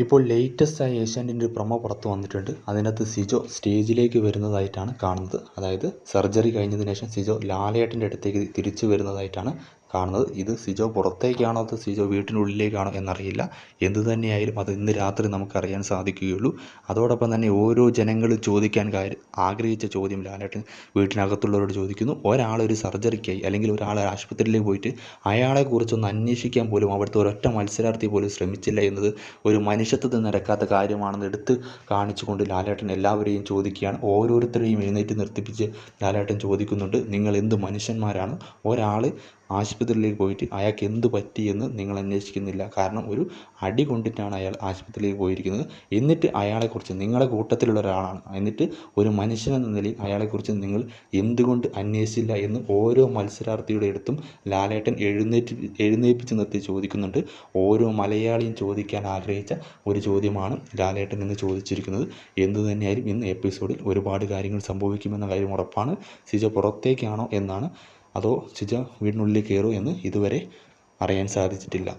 ഇപ്പോൾ ലേറ്റസ്റ്റായ ഏഷ്യാനെറ്റിൻ്റെ ഒരു പ്രൊമോ പുറത്ത് വന്നിട്ടുണ്ട്. അതിനകത്ത് സിജോ സ്റ്റേജിലേക്ക് വരുന്നതായിട്ടാണ് കാണുന്നത്. അതായത് സർജറി കഴിഞ്ഞതിന് ശേഷം സിജോ ലാലേട്ടൻ്റെ അടുത്തേക്ക് തിരിച്ചു വരുന്നതായിട്ടാണ് കാണുന്നത്. ഇത് സിജോ പുറത്തേക്കാണോ അതോ സിജോ വീട്ടിനുള്ളിലേക്കാണോ എന്നറിയില്ല. എന്തു തന്നെയായാലും അത് ഇന്ന് രാത്രി നമുക്കറിയാൻ സാധിക്കുകയുള്ളൂ. അതോടൊപ്പം തന്നെ ഓരോ ജനങ്ങളും ചോദിക്കാൻ ആഗ്രഹിച്ച ചോദ്യം ലാലേട്ടൻ വീട്ടിനകത്തുള്ളവരോട് ചോദിക്കുന്നു. ഒരാളൊരു സർജറിക്കായി അല്ലെങ്കിൽ ഒരാൾ ആശുപത്രിയിലേക്ക് പോയിട്ട് അയാളെക്കുറിച്ചൊന്ന് അന്വേഷിക്കാൻ പോലും അവിടുത്തെ ഒരൊറ്റ മത്സരാർത്ഥി പോലും ശ്രമിച്ചില്ല എന്നത് ഒരു മനുഷ്യത്വത്തിൽ നിരക്കാത്ത കാര്യമാണെന്ന് എടുത്ത് കാണിച്ചുകൊണ്ട് ലാലേട്ടൻ എല്ലാവരെയും ചോദിക്കുകയാണ്. ഓരോരുത്തരെയും എഴുന്നേറ്റ് നിർത്തിപ്പിച്ച് ലാലേട്ടൻ ചോദിക്കുന്നുണ്ട്, നിങ്ങൾ എന്ത് മനുഷ്യന്മാരാണ്? ഒരാൾ ആശുപത്രിയിലേക്ക് പോയിട്ട് അയാൾക്ക് എന്ത് പറ്റിയെന്ന് നിങ്ങൾ അന്വേഷിക്കുന്നില്ല. കാരണം ഒരു അടി കൊണ്ടിട്ടാണ് അയാൾ ആശുപത്രിയിലേക്ക് പോയിരിക്കുന്നത്. എന്നിട്ട് അയാളെക്കുറിച്ച് നിങ്ങളെ കൂട്ടത്തിലുള്ള ഒരാളാണ്, എന്നിട്ട് ഒരു മനുഷ്യനെന്ന നിലയിൽ അയാളെക്കുറിച്ച് നിങ്ങൾ എന്തുകൊണ്ട് അന്വേഷിച്ചില്ല എന്ന് ഓരോ മത്സരാർത്ഥിയുടെ അടുത്തും ലാലേട്ടൻ എഴുന്നേൽപ്പിച്ച് നിർത്തി ചോദിക്കുന്നുണ്ട്. ഓരോ മലയാളിയും ചോദിക്കാൻ ആഗ്രഹിച്ച ഒരു ചോദ്യമാണ് ലാലേട്ടൻ ഇന്ന് ചോദിച്ചിരിക്കുന്നത്. എന്തു തന്നെയായാലും ഇന്ന് എപ്പിസോഡിൽ ഒരുപാട് കാര്യങ്ങൾ സംഭവിക്കുമെന്ന കാര്യം ഉറപ്പാണ്. സിജോ പുറത്തേക്കാണോ എന്നാണ്, അതോ സിജോ വീടിനുള്ളിൽ കയറുമോ എന്ന് ഇതുവരെ അറിയാൻ സാധിച്ചിട്ടില്ല.